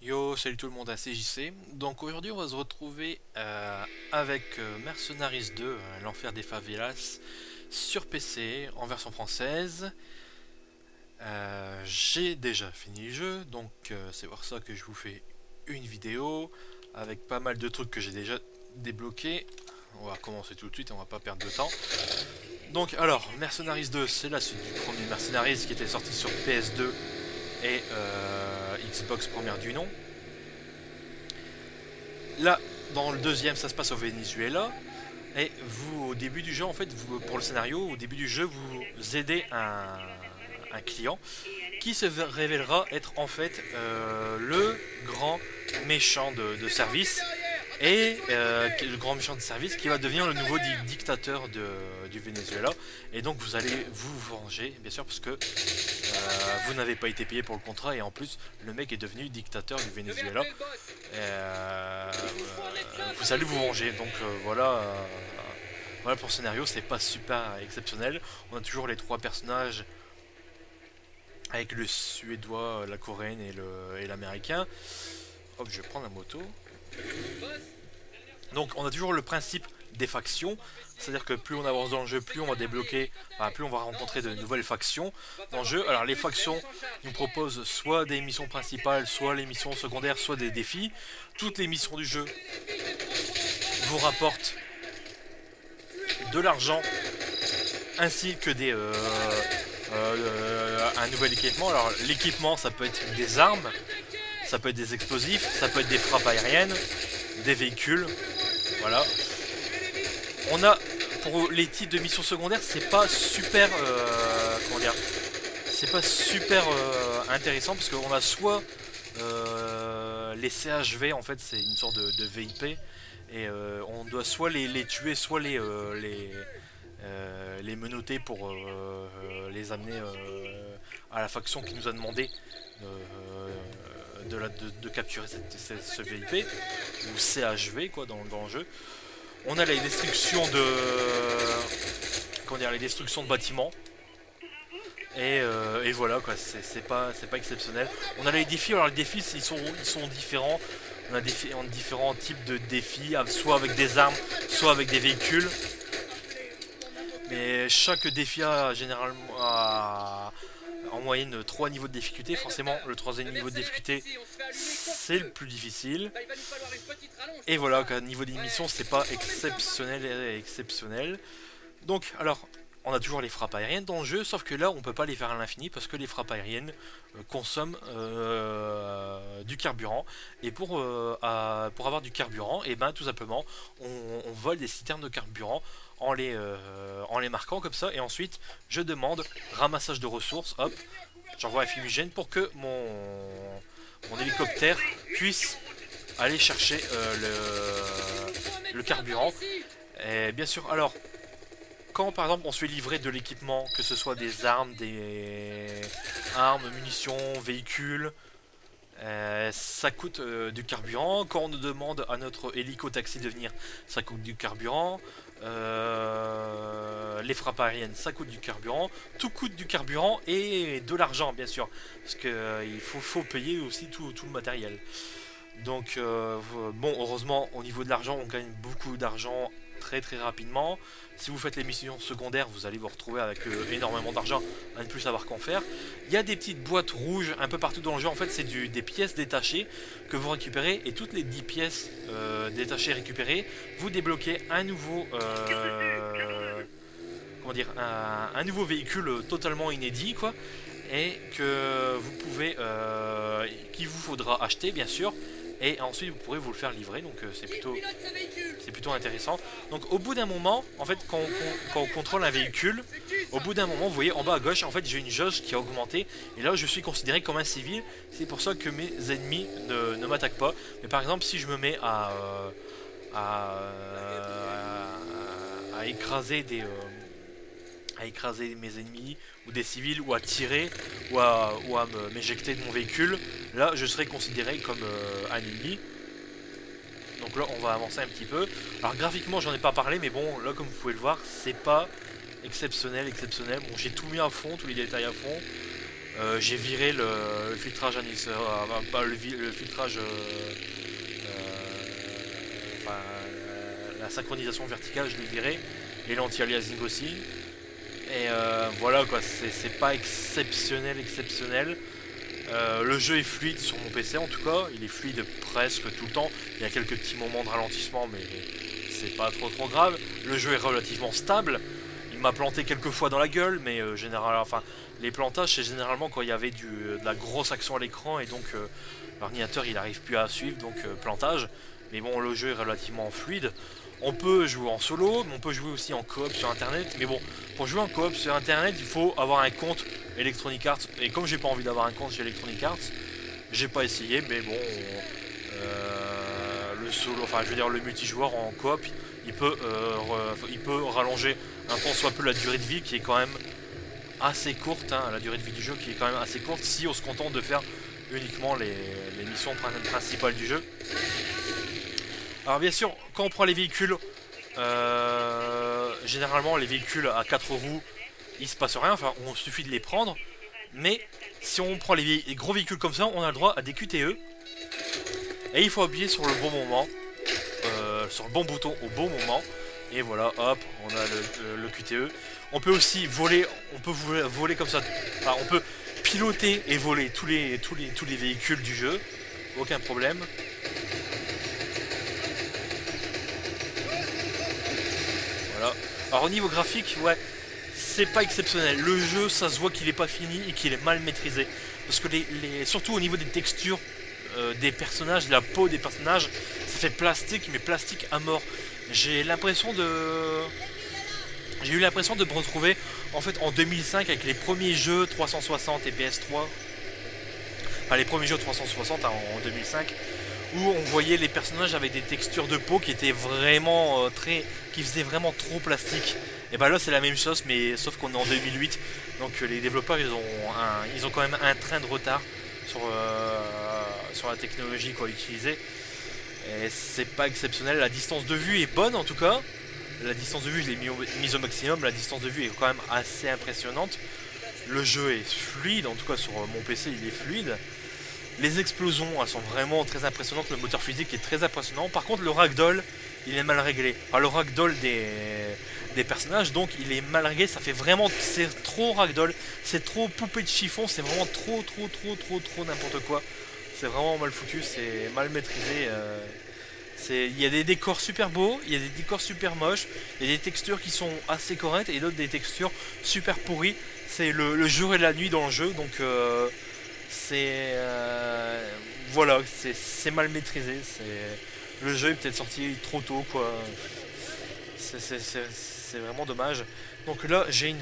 Yo, salut tout le monde à CJC. Donc aujourd'hui on va se retrouver avec Mercenaries 2, l'enfer des favelas, sur PC, en version française. J'ai déjà fini le jeu, donc c'est pour ça que je vous fais une vidéo, avec pas mal de trucs que j'ai déjà débloqués. On va commencer tout de suite, on va pas perdre de temps. Donc alors, Mercenaries 2, c'est la suite du premier Mercenaries qui était sorti sur PS2 et Xbox première du nom. Là, dans le deuxième, ça se passe au Venezuela. Et vous, au début du jeu, en fait, pour le scénario, au début du jeu, vous aidez un client qui se révélera être en fait le grand méchant de service. Et le grand méchant de service qui va devenir le nouveau dictateur du Venezuela. Et donc vous allez vous venger, bien sûr, parce que vous n'avez pas été payé pour le contrat. Et en plus, le mec est devenu dictateur du Venezuela. Vous allez vous venger. Donc voilà pour le scénario, c'est pas super exceptionnel. On a toujours les trois personnages avec le suédois, la coréenne et l'américain. Hop, je vais prendre la moto. Donc on a toujours le principe des factions, c'est-à-dire que plus on avance dans le jeu, plus on va débloquer, plus on va rencontrer de nouvelles factions dans le jeu. Alors les factions nous proposent soit des missions principales, soit les missions secondaires, soit des défis. Toutes les missions du jeu vous rapportent de l'argent ainsi que un nouvel équipement. Alors l'équipement, ça peut être des armes, ça peut être des explosifs, ça peut être des frappes aériennes, des véhicules. Voilà. On a, pour les types de missions secondaires, c'est pas super comment dire, c'est pas super intéressant, parce qu'on a soit les CHV, en fait c'est une sorte de VIP, et on doit soit les tuer, soit les menotter pour les amener à la faction qui nous a demandé de capturer ce VIP, ou CHV quoi, dans le jeu. On a les destructions de, comment dire, les destructions de bâtiments. Et voilà quoi, c'est pas exceptionnel. On a les défis, alors les défis ils sont différents. On a différents types de défis, soit avec des armes, soit avec des véhicules. Mais chaque défi a généralement en moyenne 3 niveaux de difficulté. Forcément, le troisième niveau de difficulté, c'est le plus difficile. Et voilà, niveau d'émission, c'est pas exceptionnel. Donc, alors, on a toujours les frappes aériennes dans le jeu, sauf que là, on peut pas les faire à l'infini parce que les frappes aériennes consomment du carburant. Et pour avoir du carburant, et ben tout simplement, on vole des citernes de carburant en les marquant comme ça. Et ensuite, je demande ramassage de ressources. Hop, j'envoie un fumigène pour que mon hélicoptère puisse aller chercher le carburant. Et bien sûr, alors, quand par exemple on se fait livrer de l'équipement, que ce soit des armes, munitions, véhicules, ça coûte du carburant. Quand on nous demande à notre hélico-taxi de venir, ça coûte du carburant. Les frappes aériennes, ça coûte du carburant. Tout coûte du carburant et de l'argent, bien sûr, parce que il faut payer aussi tout le matériel. Donc bon, heureusement au niveau de l'argent, on gagne beaucoup d'argent très rapidement. Si vous faites les missions secondaires, vous allez vous retrouver avec énormément d'argent à ne plus savoir qu'en faire. Il y a des petites boîtes rouges un peu partout dans le jeu. En fait, c'est des pièces détachées que vous récupérez, et toutes les 10 pièces détachées récupérées, vous débloquez un nouveau comment dire, un nouveau véhicule totalement inédit quoi, et que vous pouvez qu'il vous faudra acheter bien sûr. Et ensuite vous pourrez vous le faire livrer, donc c'est plutôt intéressant. Donc au bout d'un moment, en fait, quand on contrôle un véhicule, au bout d'un moment, vous voyez en bas à gauche, en fait j'ai une jauge qui a augmenté, et là je suis considéré comme un civil. C'est pour ça que mes ennemis ne m'attaquent pas. Mais par exemple, si je me mets à écraser à écraser mes ennemis ou des civils, ou à tirer, ou à m'éjecter de mon véhicule, là je serai considéré comme un ennemi. Donc là on va avancer un petit peu. Alors graphiquement j'en ai pas parlé, mais bon là comme vous pouvez le voir, c'est pas exceptionnel. Bon, j'ai tout mis à fond, tous les détails à fond. J'ai viré le filtrage pas le filtrage, enfin, la synchronisation verticale, je l'ai viré, et l'anti-aliasing aussi. Et voilà quoi, c'est pas exceptionnel. Le jeu est fluide sur mon PC en tout cas, il est fluide presque tout le temps. Il y a quelques petits moments de ralentissement, mais c'est pas trop grave. Le jeu est relativement stable. Il m'a planté quelques fois dans la gueule, mais enfin, les plantages c'est généralement quand il y avait de la grosse action à l'écran et donc l'ordinateur il arrive plus à suivre, donc plantage. Mais bon, le jeu est relativement fluide. On peut jouer en solo, mais on peut jouer aussi en coop sur internet. Mais bon, pour jouer en coop sur internet, il faut avoir un compte Electronic Arts. Et comme j'ai pas envie d'avoir un compte chez Electronic Arts, j'ai pas essayé. Mais bon, le solo, enfin je veux dire le multijoueur en coop, il peut rallonger un tant soit peu la durée de vie qui est quand même assez courte. Hein, la durée de vie du jeu qui est quand même assez courte si on se contente de faire uniquement les missions principales du jeu. Alors bien sûr, quand on prend les véhicules, généralement les véhicules à 4 roues, il se passe rien, enfin on suffit de les prendre. Mais si on prend les gros véhicules comme ça, on a le droit à des QTE. Et il faut appuyer sur le bon moment, sur le bon bouton au bon moment. Et voilà, hop, on a le QTE. On peut aussi voler, voler comme ça. Enfin, on peut piloter et voler tous les véhicules du jeu, aucun problème. Voilà. Alors au niveau graphique, ouais, c'est pas exceptionnel. Le jeu, ça se voit qu'il est pas fini et qu'il est mal maîtrisé. Parce que surtout au niveau des textures des personnages, de la peau des personnages, ça fait plastique, mais plastique à mort. J'ai eu l'impression de me retrouver en fait en 2005 avec les premiers jeux 360 et PS3. Enfin les premiers jeux 360 hein, en 2005. Où on voyait les personnages avec des textures de peau qui étaient vraiment qui faisaient vraiment trop plastique. Et bah là c'est la même chose, mais sauf qu'on est en 2008, donc les développeurs ils ont quand même un train de retard sur la technologie qu'on utilisait. Et c'est pas exceptionnel. La distance de vue est bonne en tout cas. La distance de vue je l'ai mise au maximum. La distance de vue est quand même assez impressionnante. Le jeu est fluide, en tout cas sur mon PC il est fluide. Les explosions, elles sont vraiment très impressionnantes. Le moteur physique est très impressionnant. Par contre, le ragdoll, il est mal réglé. Enfin, le ragdoll des personnages, donc il est mal réglé. Ça fait vraiment, c'est trop ragdoll. C'est trop poupée de chiffon. C'est vraiment trop n'importe quoi. C'est vraiment mal foutu. C'est mal maîtrisé. Il y a des décors super beaux. Il y a des décors super moches. Il y a des textures qui sont assez correctes et d'autres des textures super pourries. C'est le jour et la nuit dans le jeu. Donc voilà, c'est mal maîtrisé. Le jeu est peut-être sorti trop tôt quoi. C'est vraiment dommage. Donc là j'ai une